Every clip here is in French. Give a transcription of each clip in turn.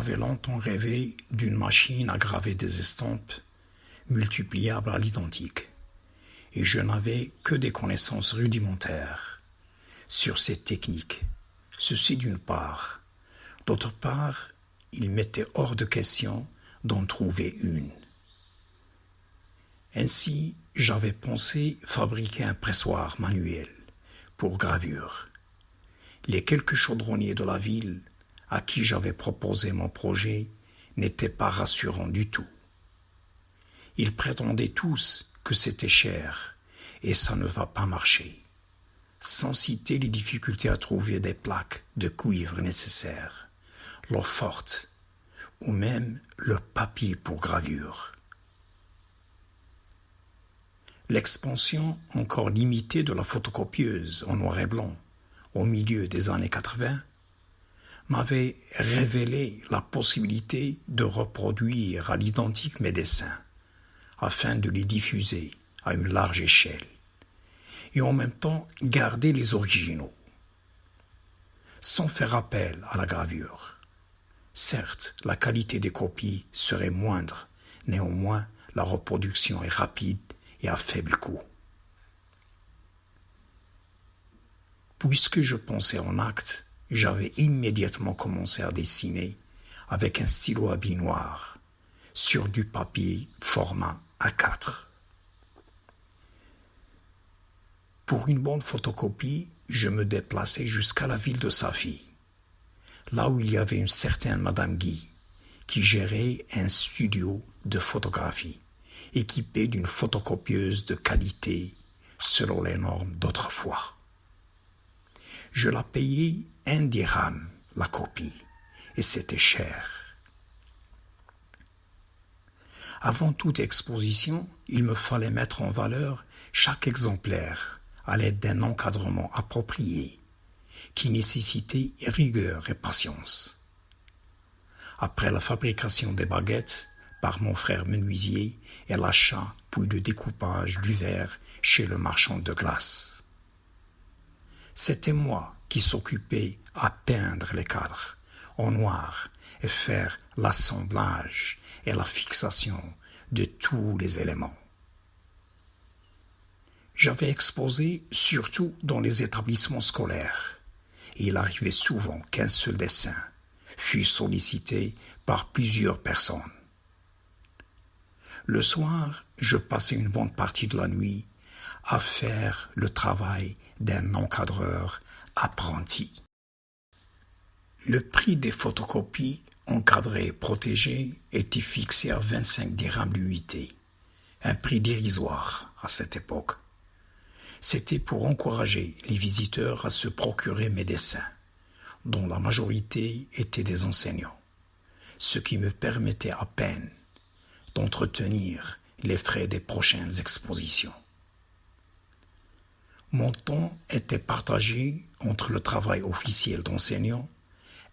J'avais longtemps rêvé d'une machine à graver des estampes multipliables à l'identique, et je n'avais que des connaissances rudimentaires sur cette technique. Ceci d'une part. D'autre part, il m'était hors de question d'en trouver une. Ainsi, j'avais pensé fabriquer un pressoir manuel pour gravure. Les quelques chaudronniers de la ville à qui j'avais proposé mon projet n'étaient pas rassurants du tout. Ils prétendaient tous que c'était cher et ça ne va pas marcher, sans citer les difficultés à trouver des plaques de cuivre nécessaires, l'eau forte ou même le papier pour gravure. L'expansion encore limitée de la photocopieuse en noir et blanc au milieu des années 80 m'avait révélé la possibilité de reproduire à l'identique mes dessins afin de les diffuser à une large échelle et en même temps garder les originaux sans faire appel à la gravure. Certes, la qualité des copies serait moindre, néanmoins la reproduction est rapide et à faible coût. Puisque je pensais en acte, j'avais immédiatement commencé à dessiner avec un stylo à billes noir sur du papier format A4. Pour une bonne photocopie, je me déplaçais jusqu'à la ville de Safi, là où il y avait une certaine Madame Guy qui gérait un studio de photographie équipé d'une photocopieuse de qualité selon les normes d'autrefois. Je la payais 1 dirham la copie, et c'était cher. Avant toute exposition, il me fallait mettre en valeur chaque exemplaire à l'aide d'un encadrement approprié, qui nécessitait rigueur et patience. Après la fabrication des baguettes par mon frère menuisier et l'achat puis le découpage du verre chez le marchand de glace. C'était moi qui s'occupais à peindre les cadres en noir et faire l'assemblage et la fixation de tous les éléments. J'avais exposé surtout dans les établissements scolaires et il arrivait souvent qu'un seul dessin fût sollicité par plusieurs personnes. Le soir, je passais une bonne partie de la nuit à faire le travail d'un encadreur apprenti. Le prix des photocopies encadrées et protégées était fixé à 25 dirhams l'unité, un prix dérisoire à cette époque. C'était pour encourager les visiteurs à se procurer mes dessins, dont la majorité étaient des enseignants, ce qui me permettait à peine d'entretenir les frais des prochaines expositions. Mon temps était partagé entre le travail officiel d'enseignant,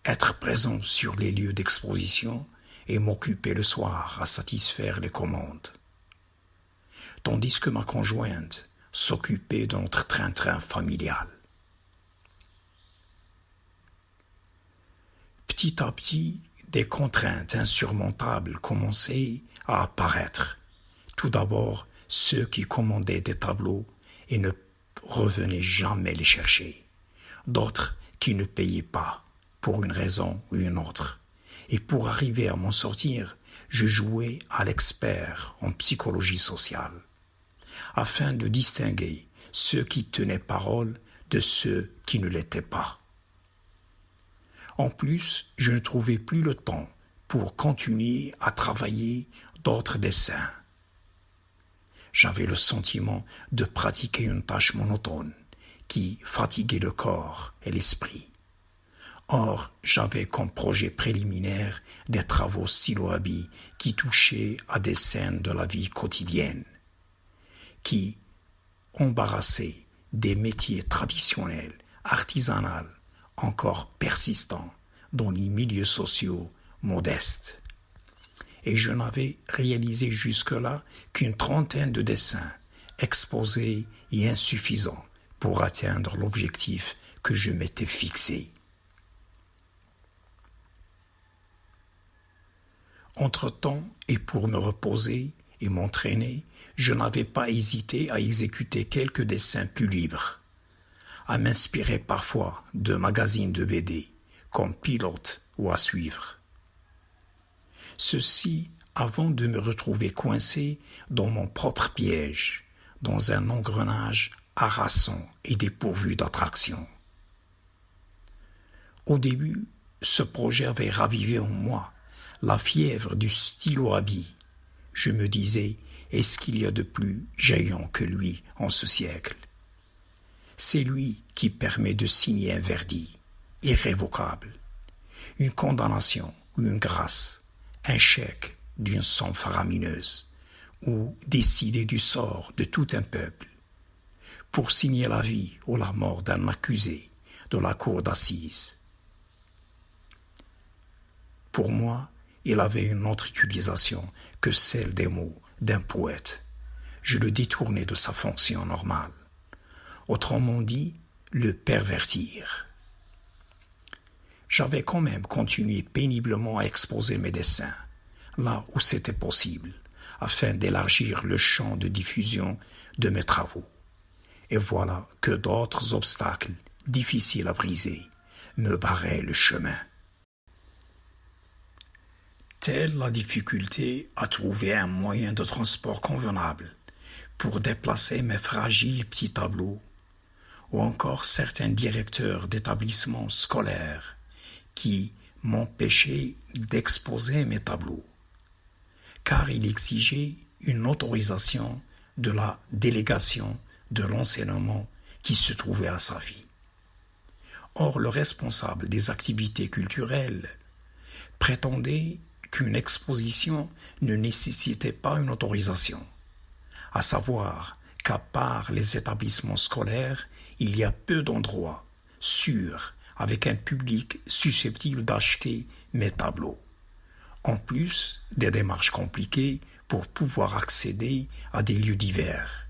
être présent sur les lieux d'exposition et m'occuper le soir à satisfaire les commandes. Tandis que ma conjointe s'occupait de notre train-train familial. Petit à petit, des contraintes insurmontables commençaient à apparaître. Tout d'abord, ceux qui commandaient des tableaux et ne revenaient jamais les chercher. D'autres qui ne payaient pas, pour une raison ou une autre. Et pour arriver à m'en sortir, je jouais à l'expert en psychologie sociale, afin de distinguer ceux qui tenaient parole de ceux qui ne l'étaient pas. En plus, je ne trouvais plus le temps pour continuer à travailler d'autres dessins. J'avais le sentiment de pratiquer une tâche monotone qui fatiguait le corps et l'esprit. Or, j'avais comme projet préliminaire des travaux stylo à billes qui touchaient à des scènes de la vie quotidienne, qui embarrassaient des métiers traditionnels, artisanaux, encore persistants dans les milieux sociaux modestes. Et je n'avais réalisé jusque-là qu'une trentaine de dessins exposés et insuffisants pour atteindre l'objectif que je m'étais fixé. Entre-temps, et pour me reposer et m'entraîner, je n'avais pas hésité à exécuter quelques dessins plus libres, à m'inspirer parfois de magazines de BD, comme Pilote ou À suivre. Ceci avant de me retrouver coincé dans mon propre piège, dans un engrenage harassant et dépourvu d'attraction. Au début, ce projet avait ravivé en moi la fièvre du stylo à billes. Je me disais, est-ce qu'il y a de plus jaillant que lui en ce siècle? C'est lui qui permet de signer un verdict irrévocable, une condamnation ou une grâce, un chèque d'une somme faramineuse, ou décider du sort de tout un peuple, pour signer la vie ou la mort d'un accusé de la cour d'assises. Pour moi, il avait une autre utilisation que celle des mots d'un poète. Je le détournais de sa fonction normale. Autrement dit, le pervertir. J'avais quand même continué péniblement à exposer mes dessins, là où c'était possible, afin d'élargir le champ de diffusion de mes travaux. Et voilà que d'autres obstacles, difficiles à briser, me barraient le chemin. Telle la difficulté à trouver un moyen de transport convenable pour déplacer mes fragiles petits tableaux, ou encore certains directeurs d'établissements scolaires qui m'empêchaient d'exposer mes tableaux, car il exigeait une autorisation de la délégation de l'enseignement qui se trouvait à sa vie. Or, le responsable des activités culturelles prétendait qu'une exposition ne nécessitait pas une autorisation, à savoir qu'à part les établissements scolaires, il y a peu d'endroits sûrs avec un public susceptible d'acheter mes tableaux, en plus des démarches compliquées pour pouvoir accéder à des lieux divers.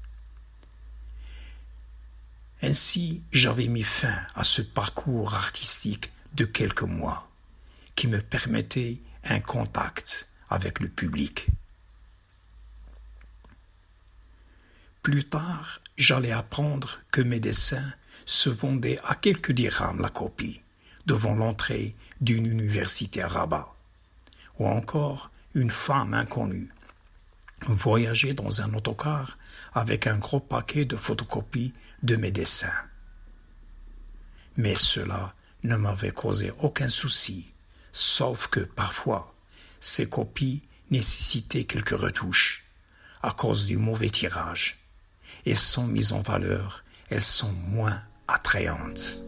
Ainsi, j'avais mis fin à ce parcours artistique de quelques mois, qui me permettait un contact avec le public. Plus tard, j'allais apprendre que mes dessins se vendaient à quelques dirhams la copie, devant l'entrée d'une université à Rabat, ou encore une femme inconnue voyageait dans un autocar avec un gros paquet de photocopies de mes dessins. Mais cela ne m'avait causé aucun souci, sauf que parfois, ces copies nécessitaient quelques retouches à cause du mauvais tirage, et sans mise en valeur, elles sont moins attrayantes.